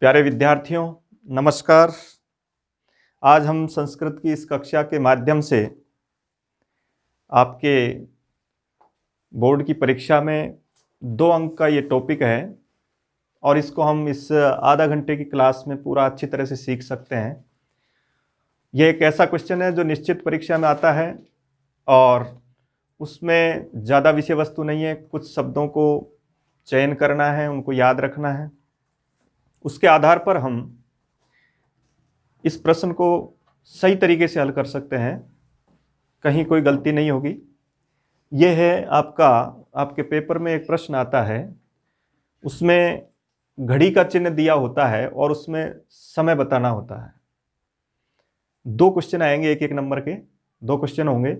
प्यारे विद्यार्थियों, नमस्कार। आज हम संस्कृत की इस कक्षा के माध्यम से आपके बोर्ड की परीक्षा में 2 अंक का ये टॉपिक है और इसको हम इस आधा घंटे की क्लास में पूरा अच्छी तरह से सीख सकते हैं। ये एक ऐसा क्वेश्चन है जो निश्चित परीक्षा में आता है और उसमें ज़्यादा विषय वस्तु नहीं है, कुछ शब्दों को चयन करना है, उनको याद रखना है। उसके आधार पर हम इस प्रश्न को सही तरीके से हल कर सकते हैं, कहीं कोई गलती नहीं होगी। यह है आपके पेपर में एक प्रश्न आता है, उसमें घड़ी का चिन्ह दिया होता है और उसमें समय बताना होता है। 2 क्वेश्चन आएंगे, एक नंबर के 2 क्वेश्चन होंगे।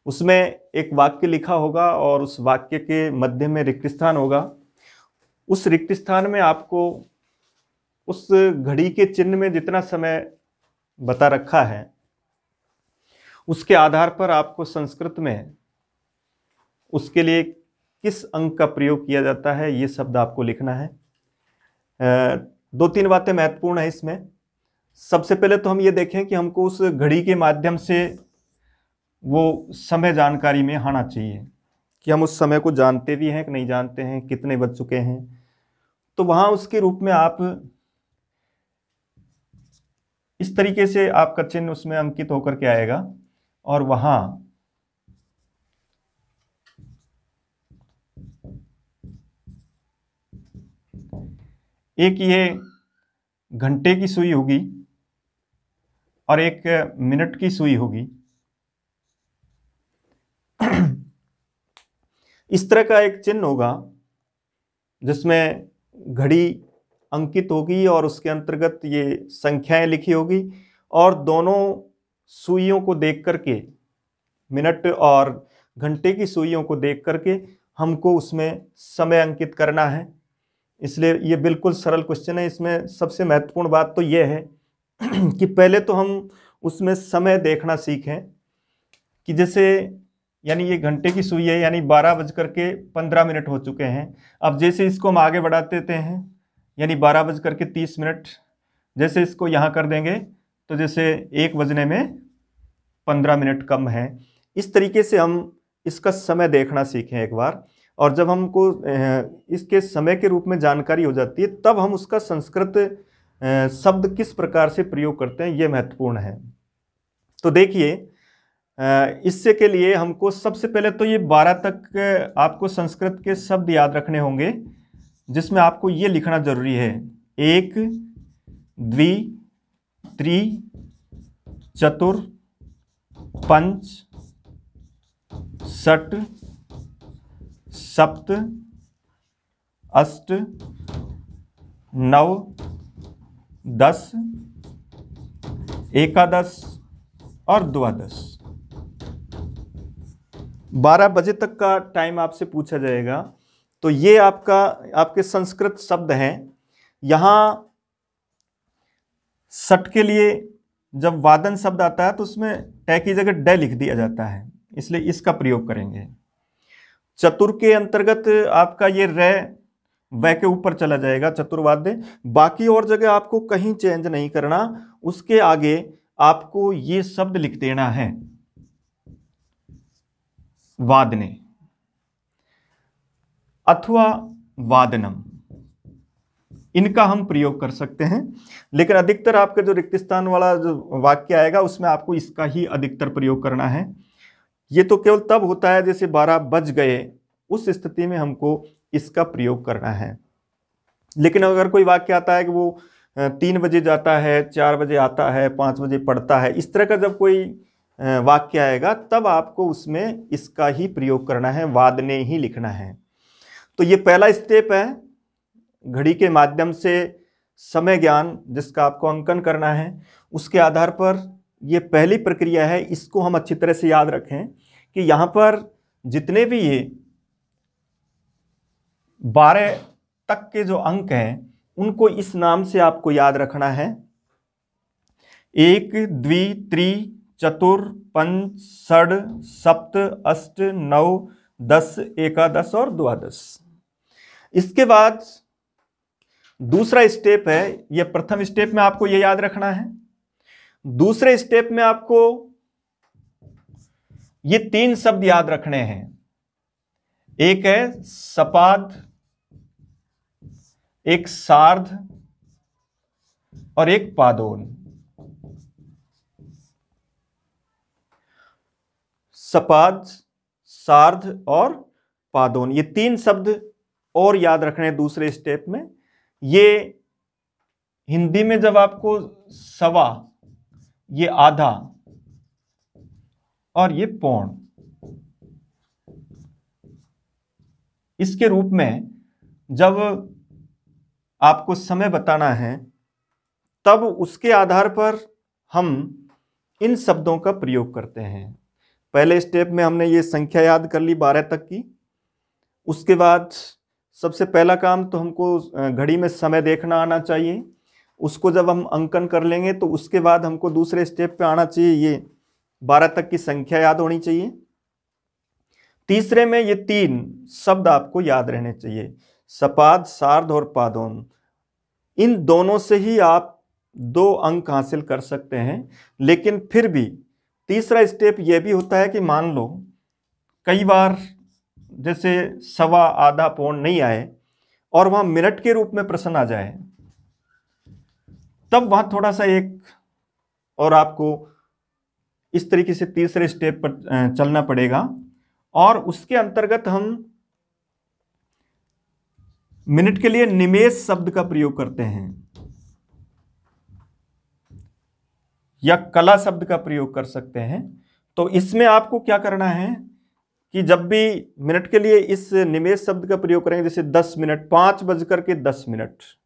उसमें एक वाक्य लिखा होगा और उस वाक्य के मध्य में रिक्त स्थान होगा। उस रिक्त स्थान में आपको उस घड़ी के चिन्ह में जितना समय बता रखा है उसके आधार पर आपको संस्कृत में उसके लिए किस अंक का प्रयोग किया जाता है ये शब्द आपको लिखना है। 2-3 बातें महत्वपूर्ण है इसमें। सबसे पहले तो हम ये देखें कि हमको उस घड़ी के माध्यम से वो समय जानकारी में आना चाहिए कि हम उस समय को जानते भी हैं कि नहीं जानते हैं, कितने बज चुके हैं। तो वहाँ उसके रूप में आप इस तरीके से आपका चिन्ह उसमें अंकित होकर के आएगा और वहां एक ये घंटे की सुई होगी और एक मिनट की सुई होगी। इस तरह का एक चिन्ह होगा जिसमें घड़ी अंकित होगी और उसके अंतर्गत ये संख्याएं लिखी होगी और दोनों सुइयों को देख करके, मिनट और घंटे की सुइयों को देख करके हमको उसमें समय अंकित करना है। इसलिए ये बिल्कुल सरल क्वेश्चन है। इसमें सबसे महत्वपूर्ण बात तो ये है कि पहले तो हम उसमें समय देखना सीखें कि जैसे यानी ये घंटे की सुई है, यानी 12:15 हो चुके हैं। अब जैसे इसको हम आगे बढ़ा देते हैं यानी 12:30, जैसे इसको यहाँ कर देंगे तो जैसे 1:15 कम है। इस तरीके से हम इसका समय देखना सीखें एक बार, और जब हमको इसके समय के रूप में जानकारी हो जाती है तब हम उसका संस्कृत शब्द किस प्रकार से प्रयोग करते हैं ये महत्वपूर्ण है। तो देखिए, इससे के लिए हमको सबसे पहले तो ये 12 तक आपको संस्कृत के शब्द याद रखने होंगे, जिसमें आपको ये लिखना जरूरी है: 1, 2, 3, 4, 5, 6, 7, 8, 9, 10, 11 और 12। 12 बजे तक का टाइम आपसे पूछा जाएगा। तो ये आपके संस्कृत शब्द हैं। यहाँ सट के लिए जब वादन शब्द आता है तो उसमें ट की जगह ड लिख दिया जाता है, इसलिए इसका प्रयोग करेंगे। चतुर के अंतर्गत आपका ये रे व के ऊपर चला जाएगा, चतुर्वाद्य। बाकी और जगह आपको कहीं चेंज नहीं करना, उसके आगे आपको ये शब्द लिख देना है, वादने अथवा वादनम। इनका हम प्रयोग कर सकते हैं, लेकिन अधिकतर आपका जो रिक्त स्थान वाला जो वाक्य आएगा उसमें आपको इसका ही अधिकतर प्रयोग करना है। ये तो केवल तब होता है जैसे 12 बज गए, उस स्थिति में हमको इसका प्रयोग करना है। लेकिन अगर कोई वाक्य आता है कि वो 3 बजे जाता है, 4 बजे आता है, 5 बजे पढ़ता है, इस तरह का जब कोई वाक्य आएगा तब आपको उसमें इसका ही प्रयोग करना है, वादने ही लिखना है। तो ये पहला स्टेप है, घड़ी के माध्यम से समय ज्ञान जिसका आपको अंकन करना है। उसके आधार पर ये पहली प्रक्रिया है, इसको हम अच्छी तरह से याद रखें कि यहाँ पर जितने भी ये 12 तक के जो अंक हैं उनको इस नाम से आपको याद रखना है: 1, 2, 3, 4, 5, 6, 7, 8, 9, 10, 11 और 12। इसके बाद दूसरा स्टेप है, यह प्रथम स्टेप में आपको यह याद रखना है। दूसरे स्टेप में आपको ये 3 शब्द याद रखने हैं। एक है सपाद, एक सार्ध और एक पादोन। सपाद, सार्ध और पादोन, ये 3 शब्द और याद रखने हैं दूसरे स्टेप में। ये हिंदी में जब आपको सवा, ये आधा और ये पौन, इसके रूप में जब आपको समय बताना है तब उसके आधार पर हम इन शब्दों का प्रयोग करते हैं। पहले स्टेप में हमने ये संख्या याद कर ली 12 तक की। उसके बाद सबसे पहला काम तो हमको घड़ी में समय देखना आना चाहिए। उसको जब हम अंकन कर लेंगे तो उसके बाद हमको दूसरे स्टेप पे आना चाहिए, ये 12 तक की संख्या याद होनी चाहिए। तीसरे में ये 3 शब्द आपको याद रहने चाहिए, सपाद, सार्ध और पादोन। इन दोनों से ही आप 2 अंक हासिल कर सकते हैं। लेकिन फिर भी तीसरा स्टेप यह भी होता है कि मान लो कई बार जैसे सवा, आधा, पौन नहीं आए और वहां मिनट के रूप में प्रश्न आ जाए, तब वहां थोड़ा सा एक और आपको इस तरीके से तीसरे स्टेप पर चलना पड़ेगा। और उसके अंतर्गत हम मिनट के लिए निमेष शब्द का प्रयोग करते हैं या कला शब्द का प्रयोग कर सकते हैं। तो इसमें आपको क्या करना है कि जब भी मिनट के लिए इस निमेष शब्द का प्रयोग करेंगे, जैसे 10 मिनट, 5:10,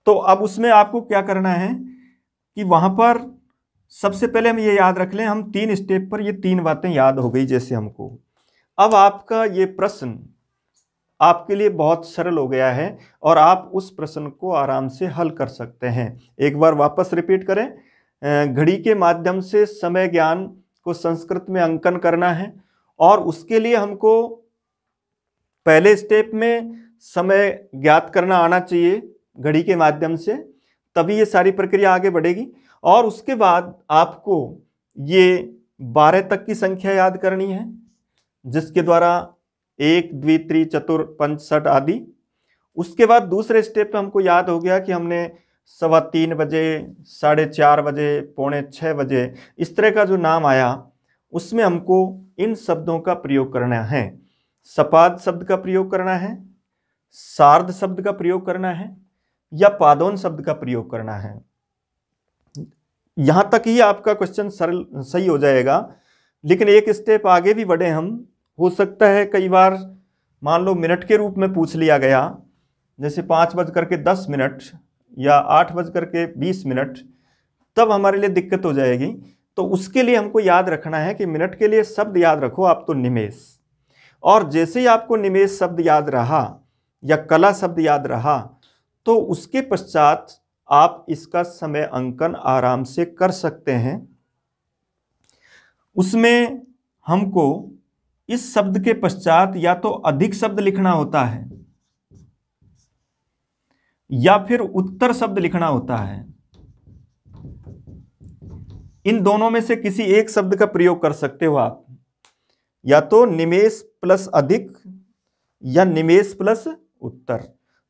तो अब उसमें आपको क्या करना है कि वहां पर सबसे पहले हम ये याद रख लें, हम 3 स्टेप पर ये 3 बातें याद हो गई जैसे हमको। अब आपका ये प्रश्न आपके लिए बहुत सरल हो गया है और आप उस प्रश्न को आराम से हल कर सकते हैं। एक बार वापस रिपीट करें, घड़ी के माध्यम से समय ज्ञान को संस्कृत में अंकन करना है और उसके लिए हमको पहले स्टेप में समय ज्ञात करना आना चाहिए घड़ी के माध्यम से, तभी ये सारी प्रक्रिया आगे बढ़ेगी। और उसके बाद आपको ये 12 तक की संख्या याद करनी है, जिसके द्वारा 1, 2, 3, 4, 5, 6 आदि। उसके बाद दूसरे स्टेप पे हमको याद हो गया कि हमने 3:15 बजे, 4:30 बजे, 5:45 बजे, इस तरह का जो नाम आया उसमें हमको इन शब्दों का प्रयोग करना है। सपाद शब्द का प्रयोग करना है, सार्ध शब्द का प्रयोग करना है या पादोन शब्द का प्रयोग करना है। यहां तक ही आपका क्वेश्चन सरल सही हो जाएगा। लेकिन एक स्टेप आगे भी बढ़े हम, हो सकता है कई बार मान लो मिनट के रूप में पूछ लिया गया, जैसे 5:10 या 8:20, तब हमारे लिए दिक्कत हो जाएगी। तो उसके लिए हमको याद रखना है कि मिनट के लिए शब्द याद रखो आप तो निमेष, और जैसे ही आपको निमेष शब्द याद रहा या कला शब्द याद रहा तो उसके पश्चात आप इसका समय अंकन आराम से कर सकते हैं। उसमें हमको इस शब्द के पश्चात या तो अधिक शब्द लिखना होता है या फिर उत्तर शब्द लिखना होता है। इन दोनों में से किसी एक शब्द का प्रयोग कर सकते हो आप, या तो निमेष प्लस अधिक या निमेष प्लस उत्तर,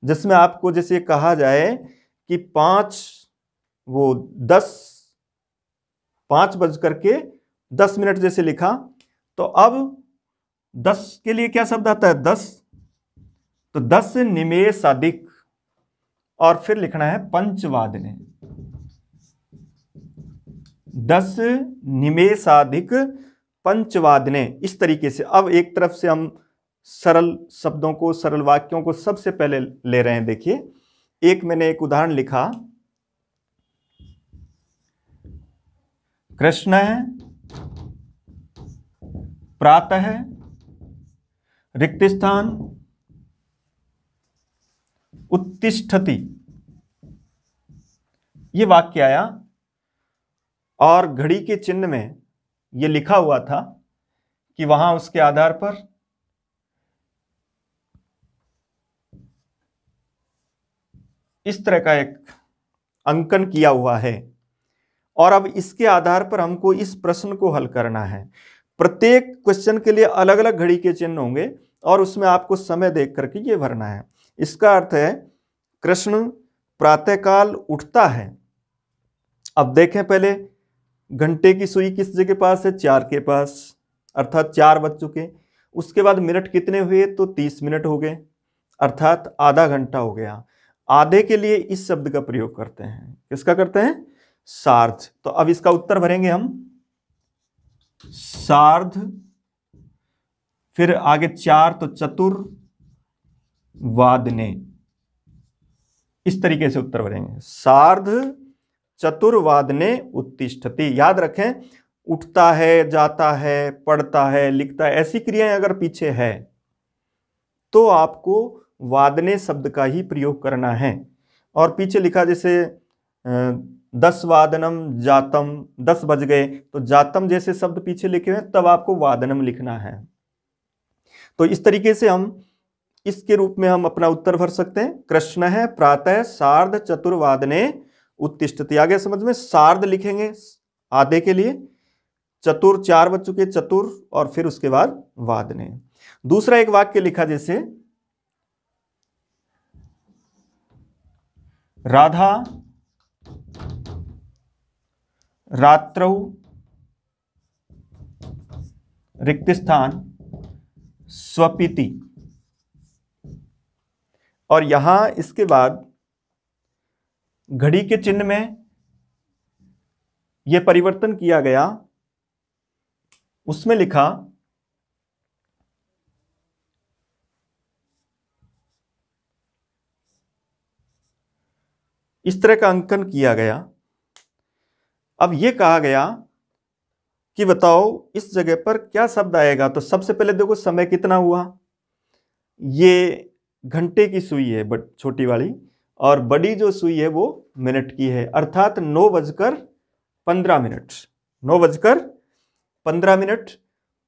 जिसमें आपको जैसे कहा जाए कि 5:10 जैसे लिखा, तो अब 10 के लिए क्या शब्द आता है 10, तो 10 निमेष अधिक, और फिर लिखना है पंचवादने, 10 निमेषाधिक पंचवादने। इस तरीके से अब एक तरफ से हम सरल शब्दों को, सरल वाक्यों को सबसे पहले ले रहे हैं। देखिए, मैंने एक उदाहरण लिखा, कृष्ण प्रातः रिक्त स्थान उत्तिष्ठति, ये वाक्य आया और घड़ी के चिन्ह में ये लिखा हुआ था कि वहां उसके आधार पर इस तरह का एक अंकन किया हुआ है और अब इसके आधार पर हमको इस प्रश्न को हल करना है। प्रत्येक क्वेश्चन के लिए अलग अलग घड़ी के चिन्ह होंगे और उसमें आपको समय देख करके ये भरना है। इसका अर्थ है कृष्ण प्रातःकाल उठता है। अब देखें पहले घंटे की सुई किस जगह पास है, 4 के पास, अर्थात 4 बज चुके। उसके बाद मिनट कितने हुए, तो 30 मिनट हो गए, अर्थात आधा घंटा हो गया। आधे के लिए इस शब्द का प्रयोग करते हैं, किसका करते हैं, सार्ध। तो अब इसका उत्तर भरेंगे हम, सार्ध, फिर आगे 4 तो चतुर्वादने, इस तरीके से उत्तर भरेंगे, सार्ध चतुर्वादने उत्तिष्ठति। याद रखें, उठता है, जाता है, पढ़ता है, लिखता है, ऐसी क्रियाएं अगर पीछे है तो आपको वादने शब्द का ही प्रयोग करना है। और पीछे लिखा जैसे 10 वादनम जातम, 10 बज गए, तो जातम जैसे शब्द पीछे लिखे हुए तब आपको वादनम लिखना है। तो इस तरीके से हम इसके रूप में हम अपना उत्तर भर सकते हैं। कृष्ण है प्रातः सार्ध चतुर्वादने उत्तिष्ठति। आगे समझ में, सार्ध लिखेंगे आधे के लिए, चतुर 4 बज चुके, चतुर, और फिर उसके बाद वादने। दूसरा एक वाक्य लिखा जैसे राधा रात्रौ रिक्त स्थान स्वपिति, और यहां इसके बाद घड़ी के चिन्ह में यह परिवर्तन किया गया। उसमें लिखा इस तरह का अंकन किया गया। अब यह कहा गया कि बताओ इस जगह पर क्या शब्द आएगा। तो सबसे पहले देखो समय कितना हुआ, ये घंटे की सुई है बट छोटी वाली, और बड़ी जो सुई है वो मिनट की है, अर्थात 9:15। 9:15।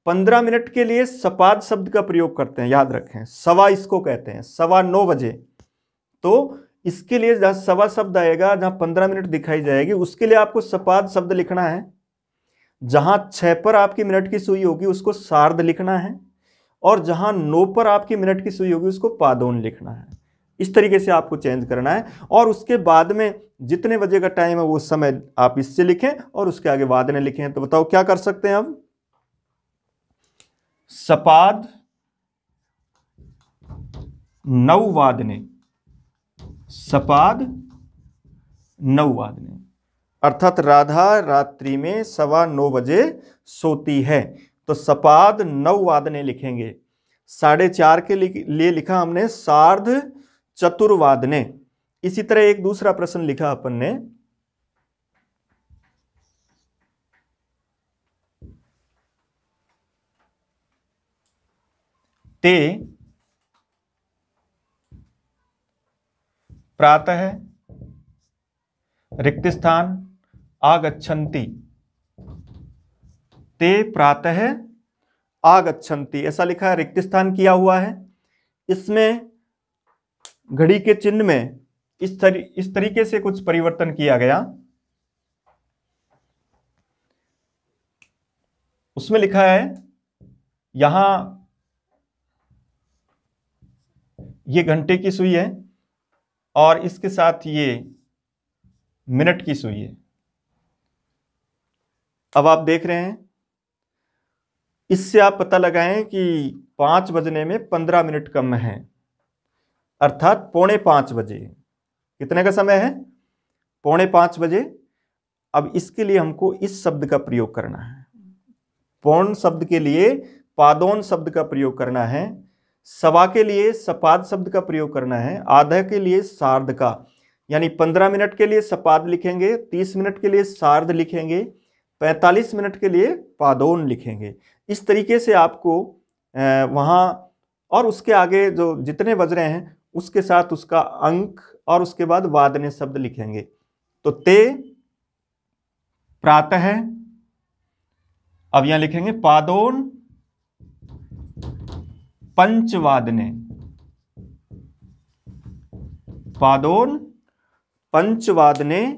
15 मिनट के लिए सपाद शब्द का प्रयोग करते हैं, याद रखें, सवा इसको कहते हैं, 9:15 बजे। तो इसके लिए जहां सवा शब्द आएगा, जहां 15 मिनट दिखाई जाएगी, उसके लिए आपको सपाद शब्द लिखना है। जहां 6 पर आपकी मिनट की सुई होगी उसको सार्ध लिखना है, और जहां 9 पर आपकी मिनट की सुई होगी उसको पादोन लिखना है। इस तरीके से आपको चेंज करना है। और उसके बाद में जितने बजे का टाइम है वो समय आप इससे लिखें और उसके आगे वादने लिखें। तो बताओ क्या कर सकते हैं अब, सपाद 9 वादने, सपाद 9 वादने, अर्थात राधा रात्रि में 9:15 बजे सोती है। तो सपाद 9 वादने लिखेंगे। 4:30 के लिए लिखा हमने सार्ध चतुर्वादने। इसी तरह एक दूसरा प्रश्न लिखा अपन ने, ते प्रातः रिक्त स्थान आगच्छन्ति, ते प्रातः आगच्छन्ति, ऐसा लिखा है, रिक्त स्थान किया हुआ है। इसमें घड़ी के चिन्ह में इस तरीके से कुछ परिवर्तन किया गया। उसमें लिखा है, यहां ये घंटे की सुई है और इसके साथ ये मिनट की सुई है। अब आप देख रहे हैं, इससे आप पता लगाएं कि 5 बजने में 15 मिनट कम है, अर्थात 4:45 बजे। कितने का समय है, 4:45 बजे। अब इसके लिए हमको इस शब्द का प्रयोग करना है, पौन शब्द के लिए पादोन शब्द का प्रयोग करना है, सवा के लिए सपाद शब्द का प्रयोग करना है, आधा के लिए सार्ध का। यानी 15 मिनट के लिए सपाद लिखेंगे, 30 मिनट के लिए सार्ध लिखेंगे, 45 मिनट के लिए पादोन लिखेंगे। इस तरीके से आपको वहाँ और उसके आगे जो जितने बज रहे हैं उसके साथ उसका अंक और उसके बाद वादने शब्द लिखेंगे। तो ते प्रातः, अब यहां लिखेंगे पादोन पंचवादने, पादोन पंचवादने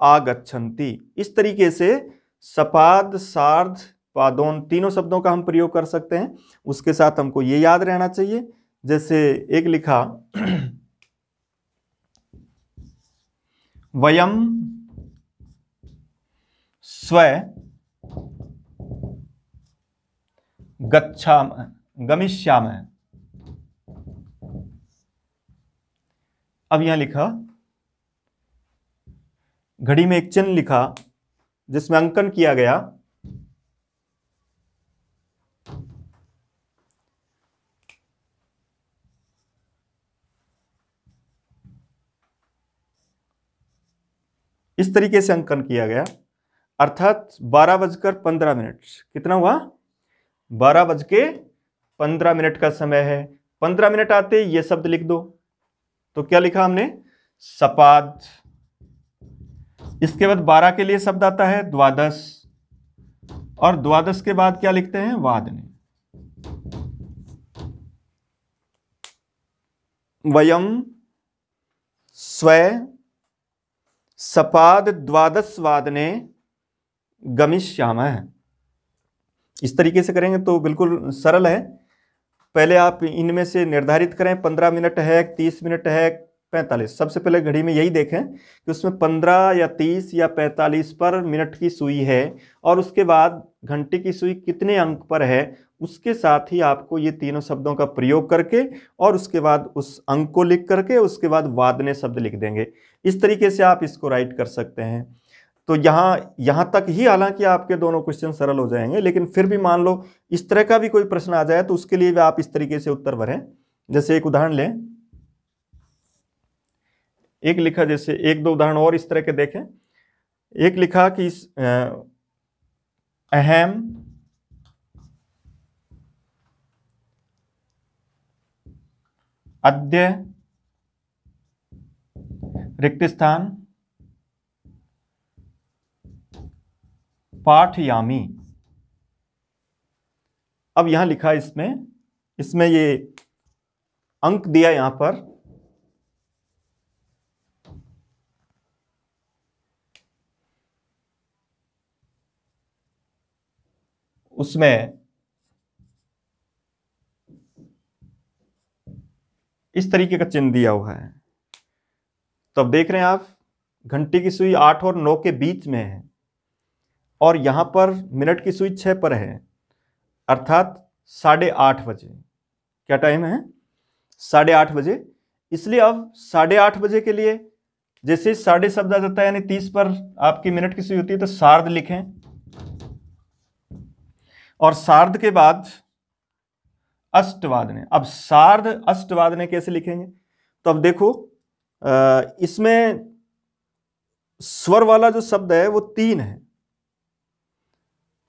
आगच्छन्ति। इस तरीके से सपाद, सार्ध, पादोन तीनों शब्दों का हम प्रयोग कर सकते हैं। उसके साथ हमको ये याद रहना चाहिए, जैसे एक लिखा वयम स्व गमिष्यामः। अब यहां लिखा, घड़ी में एक चिन्ह लिखा जिसमें अंकन किया गया, इस तरीके से अंकन किया गया, अर्थात 12:15। कितना हुआ? 12:15 का समय है। 15 मिनट आते ये शब्द लिख दो। तो क्या लिखा हमने? सपाद। इसके बाद 12 के लिए शब्द आता है द्वादश, और द्वादश के बाद क्या लिखते हैं? वादने। वयम स्व सपाद द्वादश वादने गमिष्यामः। इस तरीके से करेंगे तो बिल्कुल सरल है। पहले आप इनमें से निर्धारित करें, 15 मिनट है, 30 मिनट है, 45। सबसे पहले घड़ी में यही देखें कि उसमें 15 या 30 या 45 पर मिनट की सुई है, और उसके बाद घंटे की सुई कितने अंक पर है, उसके साथ ही आपको ये तीनों शब्दों का प्रयोग करके और उसके बाद उस अंक को लिख करके उसके बाद वादने शब्द लिख देंगे। इस तरीके से आप इसको राइट कर सकते हैं। तो यहाँ तक ही हालांकि आपके दोनों क्वेश्चन सरल हो जाएंगे, लेकिन फिर भी मान लो इस तरह का भी कोई प्रश्न आ जाए तो उसके लिए भी आप इस तरीके से उत्तर भरें। जैसे एक उदाहरण लें, एक लिखा, जैसे एक दो उदाहरण और इस तरह के देखें। एक लिखा कि अहम अद्य रिक्त स्थान पाठयामी। अब यहां लिखा इसमें ये अंक दिया यहां पर, उसमें इस तरीके का चिन्ह दिया हुआ है। तो अब देख रहे हैं आप, घंटे की सुई 8 और 9 के बीच में है, और यहां पर मिनट की सुई 6 पर है, अर्थात 8:30 बजे। क्या टाइम है? 8:30 बजे। इसलिए अब 8:30 बजे के लिए जैसे साढ़े शब्द आ जाता है, यानी 30 पर आपकी मिनट की सुई होती है, तो सार्ध लिखें, और सार्ध के बाद अष्टवादने। अब सार्ध अष्टवादने कैसे लिखेंगे? तो अब देखो, इसमें स्वर वाला जो शब्द है वो 3 है।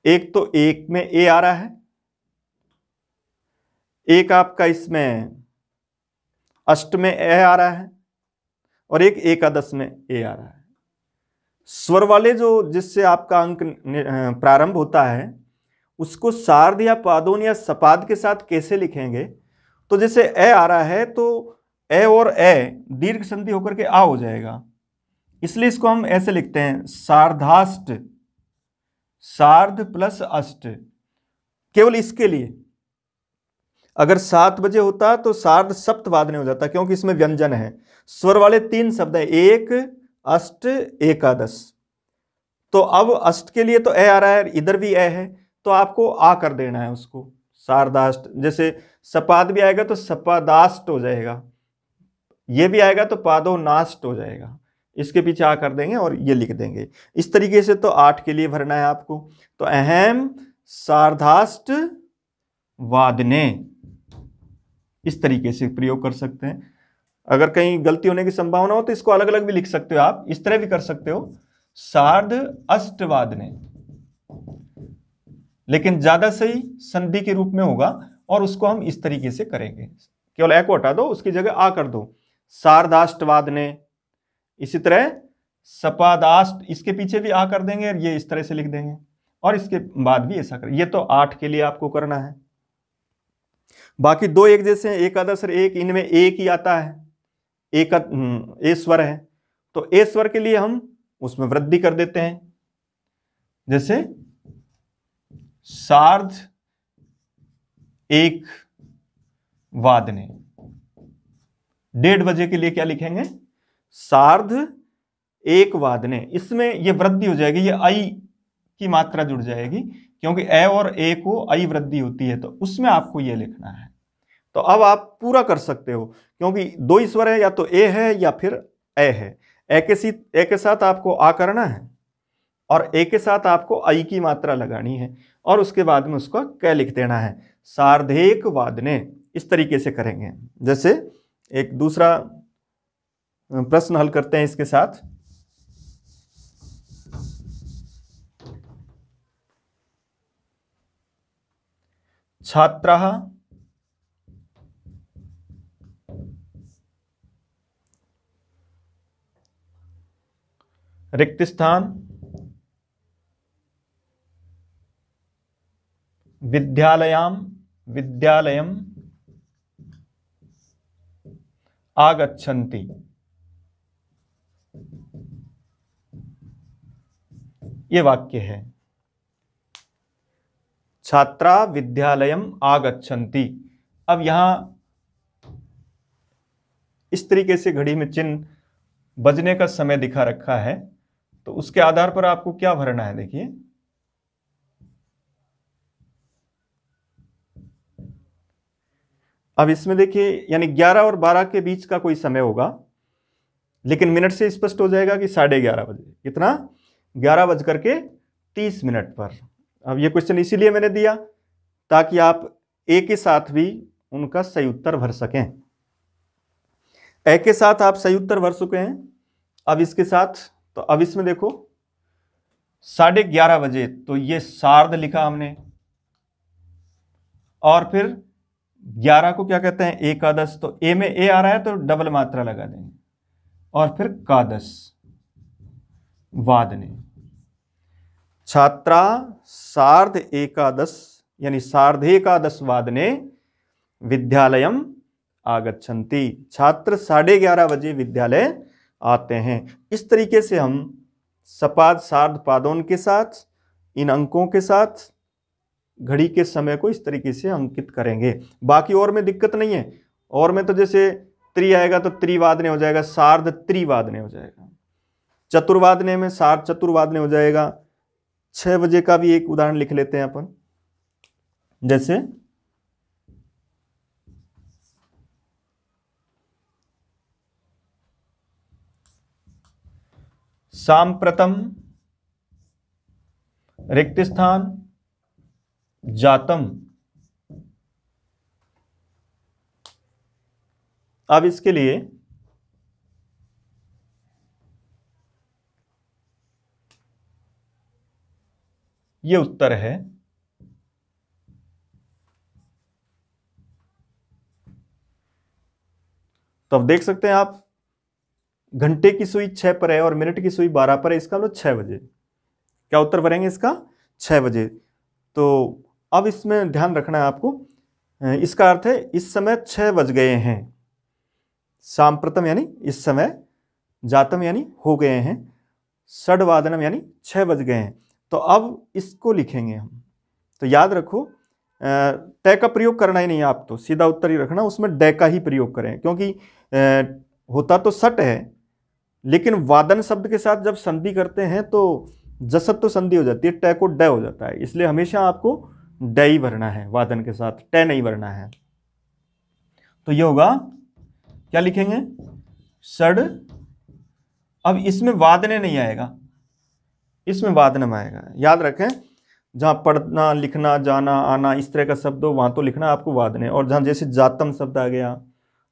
एक तो एक में ए आ रहा है, एक आपका इसमें अष्ट में ए आ रहा है, और एक एकादश में ए आ रहा है। स्वर वाले जो जिससे आपका अंक प्रारंभ होता है, उसको सार्ध या पादोन या सपाद के साथ कैसे लिखेंगे? तो जैसे ए आ रहा है तो ए और ए दीर्घ संधि होकर के आ हो जाएगा, इसलिए इसको हम ऐसे लिखते हैं सार्धाष्ट, सार्ध प्लस अष्ट। केवल इसके लिए अगर 7 बजे होता तो सार्ध सप्तवादने हो जाता, क्योंकि इसमें व्यंजन है। स्वर वाले 3 शब्द है, एक, अष्ट, एकादश। तो अब अष्ट के लिए तो ए आ रहा है, इधर भी ए है, तो आपको आ कर देना है उसको, सार्धाष्ट। जैसे सपाद भी आएगा तो सपादाष्ट हो जाएगा, ये भी आएगा तो पादोनाष्ट हो जाएगा। इसके पीछे आ कर देंगे और ये लिख देंगे। इस तरीके से तो 8 के लिए भरना है आपको। तो अहम सार्धाष्ट वादने, इस तरीके से प्रयोग कर सकते हैं। अगर कहीं गलती होने की संभावना हो तो इसको अलग अलग भी लिख सकते हो आप, इस तरह भी कर सकते हो, सार्ध अष्टवादने, लेकिन ज्यादा सही संधि के रूप में होगा, और उसको हम इस तरीके से करेंगे। केवल ए को हटा दो, उसकी जगह आ कर दो, सार्धाष्टवादने। इसी तरह सपादाष्ट, इसके पीछे भी आ कर देंगे और ये इस तरह से लिख देंगे, और इसके बाद भी ऐसा करें। ये तो 8 के लिए आपको करना है। बाकी 2 एक जैसे हैं, एकादश और एक, इनमें एक ही आता है, एक ए स्वर है, तो तो ए स्वर के लिए हम उसमें वृद्धि कर देते हैं, जैसे सार्ध एक वादने। 1:30 बजे के लिए क्या लिखेंगे? सार्ध एक वादने। इसमें ये वृद्धि हो जाएगी, ये आई की मात्रा जुड़ जाएगी, क्योंकि ए और ए को आई वृद्धि होती है, तो उसमें आपको ये लिखना है। तो अब आप पूरा कर सकते हो, क्योंकि दो ही स्वर है, या तो ए है या फिर ए है। ए के साथ आपको आ करना है और ए के साथ आपको आई की मात्रा लगानी है, और उसके बाद में उसका क लिख देना है। सार्धेक वादने, इस तरीके से करेंगे। जैसे एक दूसरा प्रश्न हल करते हैं इसके साथ। छात्राः रिक्त स्थान विद्यालयम् आगच्छन्ति। ये वाक्य है, छात्रा विद्यालयम् आगच्छन्ति। अब यहां इस तरीके से घड़ी में चिन्ह बजने का समय दिखा रखा है, तो उसके आधार पर आपको क्या भरना है, देखिए। अब इसमें देखिए, यानी 11 और 12 के बीच का कोई समय होगा, लेकिन मिनट से स्पष्ट हो जाएगा कि 11:30 बजे। कितना? 11:30 पर। अब ये क्वेश्चन इसीलिए मैंने दिया ताकि आप ए के साथ भी उनका सही उत्तर भर सकें। ए के साथ आप सही उत्तर भर चुके हैं, अब इसके साथ, तो अब इसमें देखो 11:30 बजे, तो ये सार्ध लिखा हमने, और फिर 11 को क्या कहते हैं? एकादश। तो ए में ए आ रहा है तो डबल मात्रा लगा देंगे, और फिर कादश वादने। छात्रा सार्ध एकादश, यानी सार्धेकादश वादने विद्यालयम् आगच्छन्ति। छात्र 11:30 बजे विद्यालय आते हैं। इस तरीके से हम सपाद सार्ध पादोन के साथ, इन अंकों के साथ घड़ी के समय को इस तरीके से अंकित करेंगे। बाकी और में दिक्कत नहीं है। और में तो जैसे त्रि आएगा तो त्रिवादने हो जाएगा, सार्ध त्रिवादने हो जाएगा। चतुर्वादने में सार्ध चतुर्वादने हो जाएगा। 6 बजे का भी एक उदाहरण लिख लेते हैं अपन, जैसे सांप्रतम रिक्त स्थान जातम। अब इसके लिए ये उत्तर है। तो अब देख सकते हैं आप, घंटे की सुई 6 पर है और मिनट की सुई 12 पर है, इसका मतलब 6 बजे। क्या उत्तर भरेंगे इसका? 6 बजे। तो अब इसमें ध्यान रखना है आपको, इसका अर्थ है इस समय 6 बज गए हैं। सांप्रतम यानी इस समय, जातम यानी हो गए हैं, षड्वादनम यानी 6 बज गए हैं। तो अब इसको लिखेंगे हम। तो याद रखो, तय का प्रयोग करना ही नहीं है, आप तो सीधा उत्तर ही रखना, उसमें डय का ही प्रयोग करें, क्योंकि होता तो सट है, लेकिन वादन शब्द के साथ जब संधि करते हैं तो जसत तो संधि हो जाती है, टय को डय हो जाता है। इसलिए हमेशा आपको डय ही भरना है वादन के साथ, टय नहीं भरना है। तो ये होगा, क्या लिखेंगे? षड। अब इसमें वादने नहीं आएगा, इसमें वादनम आएगा। याद रखें, जहां पढ़ना लिखना जाना आना इस तरह का शब्द हो वहां तो लिखना आपको वादने, और जहां जैसे जातम शब्द आ गया,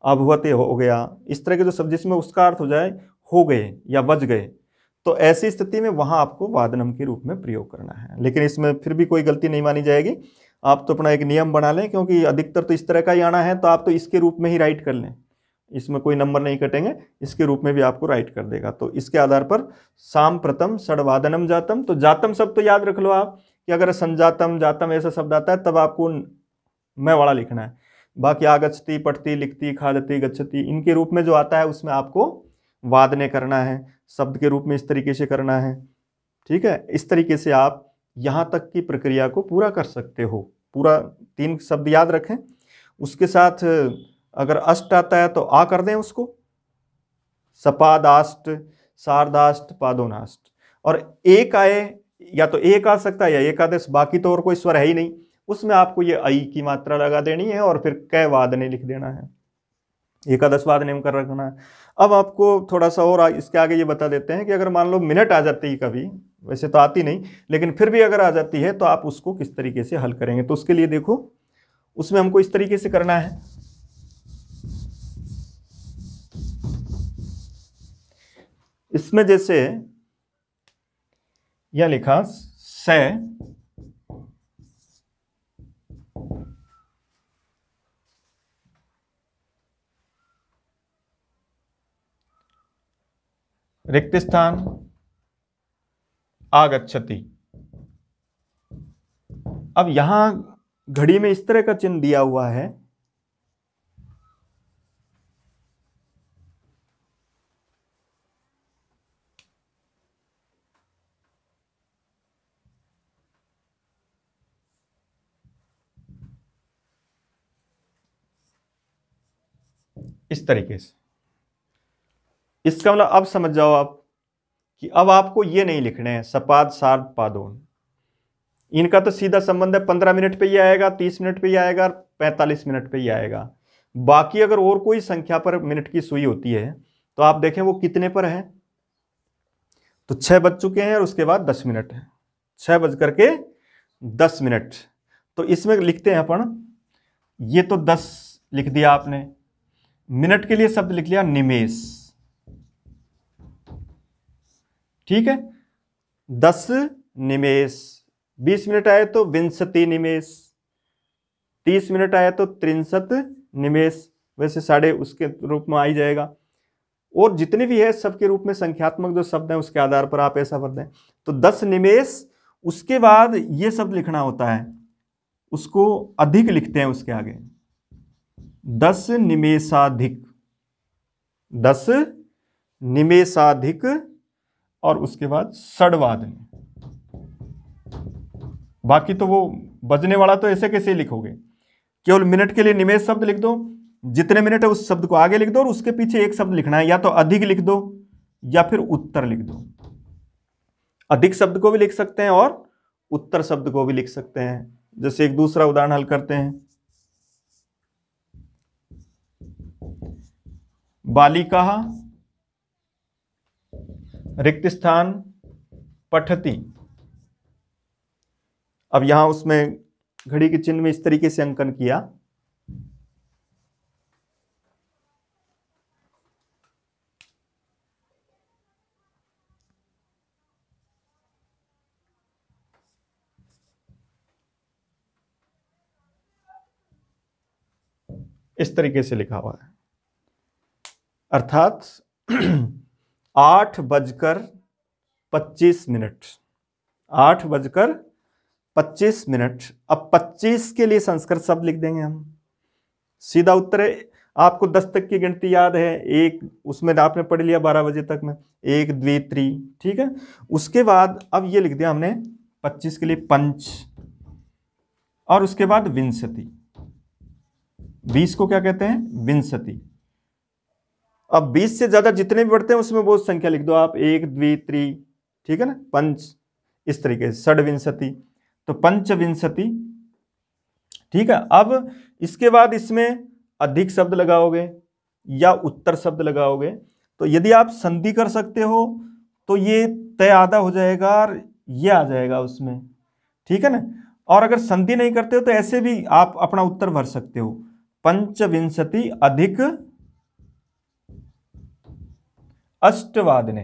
अभवते हो गया, इस तरह के जो शब्द जिसमें उसका अर्थ हो जाए हो गए या बज गए, तो ऐसी स्थिति में वहां आपको वादनम के रूप में प्रयोग करना है। लेकिन इसमें फिर भी कोई गलती नहीं मानी जाएगी। आप तो अपना एक नियम बना लें, क्योंकि अधिकतर तो इस तरह का ही आना है, तो आप तो इसके रूप में ही राइट कर लें, इसमें कोई नंबर नहीं कटेंगे, इसके रूप में भी आपको राइट कर देगा। तो इसके आधार पर सांप्रतम षड्वादनम जातम। तो जातम शब्द तो याद रख लो आप, कि अगर संजातम जातम ऐसा शब्द आता है तब आपको मैं वाला लिखना है। बाकी आगच्छति, पठती, लिखती, खादती, गच्छति, इनके रूप में जो आता है उसमें आपको वादने करना है। शब्द के रूप में इस तरीके से करना है। ठीक है, इस तरीके से आप यहाँ तक की प्रक्रिया को पूरा कर सकते हो। पूरा 3 शब्द याद रखें, उसके साथ अगर अष्ट आता है तो आ कर दें उसको, सपादाष्ट, सार्धाष्ट, पादोनाष्ट। और एक आए, या तो एक आ सकता है या एकादश, बाकी तो और कोई स्वर है ही नहीं, उसमें आपको ये आई की मात्रा लगा देनी है और फिर कै वादने लिख देना है, एकादश वादने कर रखना है। अब आपको थोड़ा सा और इसके आगे ये बता देते हैं कि अगर मान लो मिनट आ जाती है कभी, वैसे तो आती नहीं लेकिन फिर भी अगर आ जाती है तो आप उसको किस तरीके से हल करेंगे। तो उसके लिए देखो, उसमें हमको इस तरीके से करना है। इसमें जैसे यह लिखा से, रिक्त स्थान, आगच्छति। अब यहां घड़ी में इस तरह का चिन्ह दिया हुआ है, इस तरीके से। इसका मतलब अब समझ जाओ आप कि अब आपको ये नहीं लिखने हैं सपाद, सार्ध, पादोन। इनका तो सीधा संबंध है, 15 मिनट पे ही आएगा, 30 मिनट पे ही आएगा, 45 मिनट पे ही आएगा। बाकी अगर और कोई संख्या पर मिनट की सुई होती है तो आप देखें वो कितने पर है। तो 6 बज चुके हैं और उसके बाद 10 मिनट है, 6 बज करके 10 मिनट। तो इसमें लिखते हैं अपन, ये तो 10 लिख दिया आपने, मिनट के लिए शब्द लिख लिया निमेष। ठीक है, 10 निमेष। 20 मिनट आए तो विंशति निमेष, 30 मिनट आए तो 63 निमेष, वैसे साढ़े उसके रूप में आ ही जाएगा। और जितने भी है सबके रूप में संख्यात्मक जो शब्द हैं उसके आधार पर आप ऐसा भर दें। तो 10 निमेष, उसके बाद ये शब्द लिखना होता है, उसको अधिक लिखते हैं उसके आगे, 10 निमेषाधिक, 10 निमेषाधिक, और उसके बाद षड्वादने। बाकी तो वो बजने वाला तो ऐसे कैसे लिखोगे, केवल मिनट के लिए निमेष शब्द लिख दो, जितने मिनट है उस शब्द को आगे लिख दो और उसके पीछे एक शब्द लिखना है, या तो अधिक लिख दो या फिर उत्तर लिख दो। अधिक शब्द को भी लिख सकते हैं और उत्तर शब्द को भी लिख सकते हैं। जैसे एक दूसरा उदाहरण हल करते हैं, बालिका रिक्त स्थान पठति। अब यहां उसमें घड़ी के चिन्ह में इस तरीके से अंकन किया, इस तरीके से लिखा हुआ है, अर्थात 8:25, 8:25। अब 25 के लिए संस्कृत शब्द लिख देंगे हम, सीधा उत्तर है। आपको 10 तक की गिनती याद है, एक उसमें आपने पढ़ लिया 12 बजे तक में, 1 2 3, ठीक है। उसके बाद अब ये लिख दिया हमने 25 के लिए पंच, और उसके बाद विंशति। 20 को क्या कहते हैं, विंशति। अब 20 से ज्यादा जितने भी बढ़ते हैं उसमें बहुत संख्या लिख दो आप, 1 2 3, ठीक है ना, पंच, इस तरीके से षड्विंशति, तो पंचविंशति। ठीक है, अब इसके बाद इसमें अधिक शब्द लगाओगे या उत्तर शब्द लगाओगे, तो यदि आप संधि कर सकते हो तो ये तय आधा हो जाएगा और ये आ जाएगा उसमें, ठीक है ना। और अगर संधि नहीं करते हो तो ऐसे भी आप अपना उत्तर भर सकते हो, पंचविंशति अधिक अष्टवादने,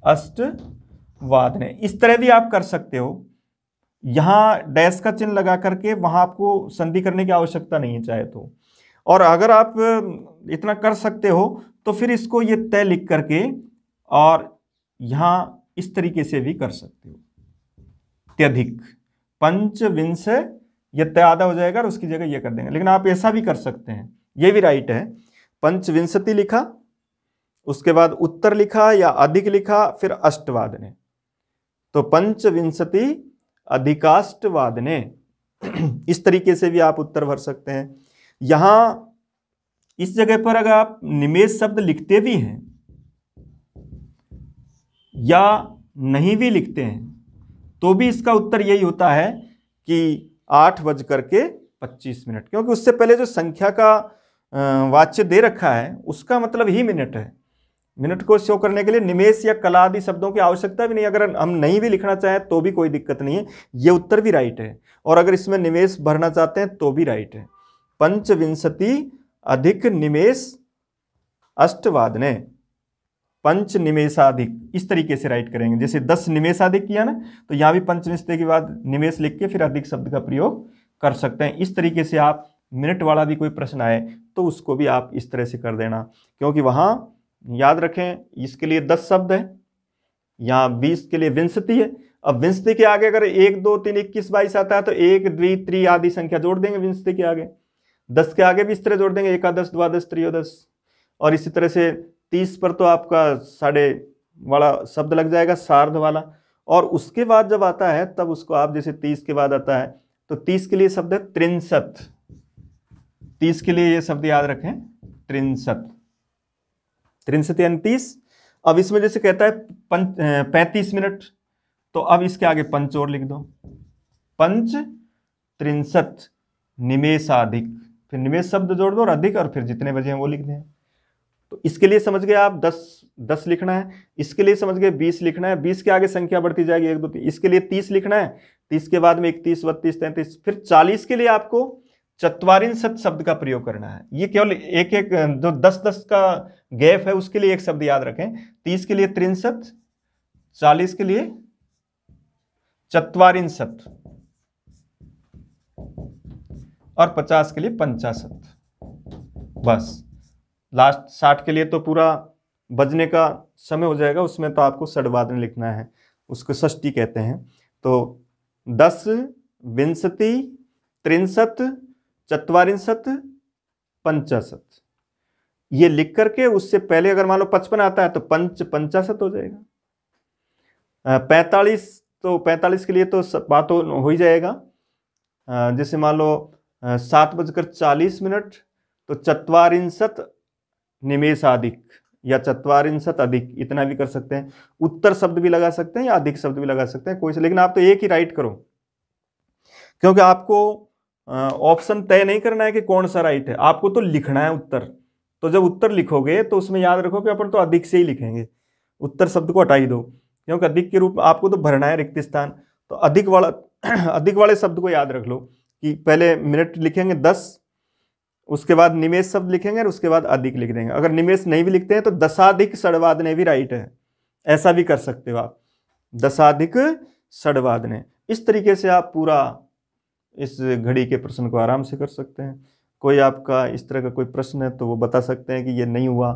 अष्टवादने, इस तरह भी आप कर सकते हो। यहां डैश का चिन्ह लगा करके वहां आपको संधि करने की आवश्यकता नहीं है चाहे तो। और अगर आप इतना कर सकते हो तो फिर इसको ये तय लिख करके और यहां इस तरीके से भी कर सकते हो, त्यधिक पंचविंश, ये तय आधा हो जाएगा और उसकी जगह ये कर देंगे। लेकिन आप ऐसा भी कर सकते हैं, ये भी राइट है। पंचविंशति लिखा, उसके बाद उत्तर लिखा या अधिक लिखा, फिर अष्टवादने, तो पंचविंशति अधिकाष्टवादने। इस तरीके से भी आप उत्तर भर सकते हैं। यहां इस जगह पर अगर आप निमेष शब्द लिखते भी हैं या नहीं भी लिखते हैं तो भी इसका उत्तर यही होता है कि 8:25, क्योंकि उससे पहले जो संख्या का वाच्य दे रखा है उसका मतलब ही मिनट है। मिनट को शो करने के लिए निमेष या कला आदि शब्दों की आवश्यकता भी नहीं। अगर हम नहीं भी लिखना चाहें तो भी कोई दिक्कत नहीं है, ये उत्तर भी राइट है। और अगर इसमें निमेष भरना चाहते हैं तो भी राइट है। पंचविंशति अधिक निमेष अष्टवादने, पंच निमेषाधिक, इस तरीके से राइट करेंगे। जैसे 10 निमेषाधिक किया ना, तो यहाँ भी पंचविंशति के बाद निमेष लिख के फिर अधिक शब्द का प्रयोग कर सकते हैं। इस तरीके से आप मिनट वाला भी कोई प्रश्न आए तो उसको भी आप इस तरह से कर देना, क्योंकि वहां याद रखें इसके लिए 10 शब्द है, यहाँ 20 के लिए विंशति है। अब विंशति के आगे अगर 1, 2, 3, 21, 22 आता है तो 1, 2, 3 आदि संख्या जोड़ देंगे विंशति के आगे। 10 के आगे भी इस तरह जोड़ देंगे, एकादश, द्वादश, त्रयोदश, और इसी तरह से 30 पर तो आपका साढ़े वाला शब्द लग जाएगा, सार्ध वाला। और उसके बाद जब आता है तब उसको आप, जैसे 30 के बाद आता है तो 30 के लिए शब्द है त्रिंशत। 30 के लिए ये शब्द याद रखें, त्रिंशत, त्रिंशत यानी 30। अब इसमें जैसे कहता है 35 मिनट, तो अब इसके आगे पंच और लिख दो, पंच त्रिंशत निमेषाधिक, फिर निमेष शब्द जोड़ दो और अधिक, और फिर जितने बजे हैं वो लिख दें। तो इसके लिए समझ गए आप 10 लिखना है, इसके लिए समझ गए 20 लिखना है, 20 के आगे संख्या बढ़ती जाएगी 1, 2, 3, इसके लिए 30 लिखना है, 30 के बाद में 31, 32, 33, फिर 40 के लिए आपको चत्वारिंशत शब्द का प्रयोग करना है। ये केवल एक एक जो 10-10 का गैप है उसके लिए एक शब्द याद रखें। 30 के लिए त्रिंशत, 40 के लिए चत्वारिंशत और 50 के लिए पंचाशत। बस लास्ट 60 के लिए तो पूरा बजने का समय हो जाएगा, उसमें तो आपको षड्वादन लिखना है, उसको षष्ठी कहते हैं। तो 10, विंशति, त्रिंशत, चत्वारिंशत, पंचाशत, ये लिख करके उससे पहले अगर मान लो 55 आता है तो पंचाशत हो जाएगा। 45, तो 45 के लिए तो बात हो ही जाएगा। जैसे मान लो 7:40 तो चत्वारिंशत निमेषाधिक या चत्वारिंशत अधिक, इतना भी कर सकते हैं। उत्तर शब्द भी लगा सकते हैं या अधिक शब्द भी लगा सकते हैं, कोई से, लेकिन आप तो एक ही राइट करो, क्योंकि आपको ऑप्शन तय नहीं करना है कि कौन सा राइट है, आपको तो लिखना है उत्तर। तो जब उत्तर लिखोगे तो उसमें याद रखो कि अपन तो अधिक से ही लिखेंगे, उत्तर शब्द को हटा ही दो, क्योंकि अधिक के रूप में आपको तो भरना है रिक्त स्थान। तो अधिक वाले शब्द को याद रख लो कि पहले मिनट लिखेंगे 10, उसके बाद निमेष शब्द लिखेंगे और उसके बाद अधिक लिख देंगे। अगर निमेष नहीं भी लिखते हैं तो दशाधिक षड्वादने भी राइट है, ऐसा भी कर सकते हो आप, दशाधिक षड्वादने। इस तरीके से आप पूरा इस घड़ी के प्रश्न को आराम से कर सकते हैं। कोई आपका इस तरह का कोई प्रश्न है तो वो बता सकते हैं कि ये नहीं हुआ,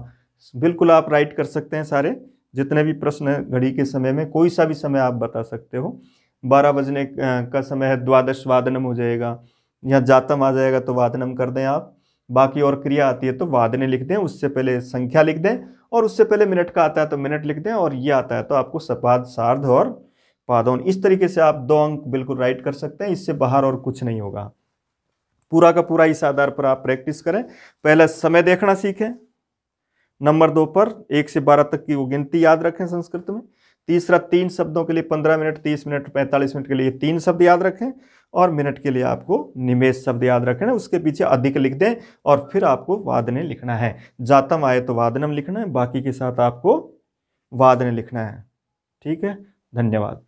बिल्कुल आप राइट कर सकते हैं। सारे जितने भी प्रश्न है घड़ी के समय में, कोई सा भी समय आप बता सकते हो। 12 बजने का समय है, द्वादश वादनम हो जाएगा, या जातम आ जाएगा तो वादनम कर दें आप। बाकी और क्रिया आती है तो वादने लिख दें, उससे पहले संख्या लिख दें, और उससे पहले मिनट का आता है तो मिनट लिख दें, और ये आता है तो आपको सपाद, सार्ध और पादौन। इस तरीके से आप 2 अंक बिल्कुल राइट कर सकते हैं, इससे बाहर और कुछ नहीं होगा। पूरा का पूरा इस आधार पर आप प्रैक्टिस करें। पहले समय देखना सीखें, नंबर 2 पर 1 से 12 तक की वो गिनती याद रखें संस्कृत में। तीसरा, 3 शब्दों के लिए 15 मिनट, 30 मिनट, 45 मिनट के लिए 3 शब्द याद रखें, और मिनट के लिए आपको निमेष शब्द याद रखना है, उसके पीछे अधिक लिख दें, और फिर आपको वादने लिखना है। जातम आए तो वादनम लिखना है, बाकी के साथ आपको वादने लिखना है। ठीक है, धन्यवाद।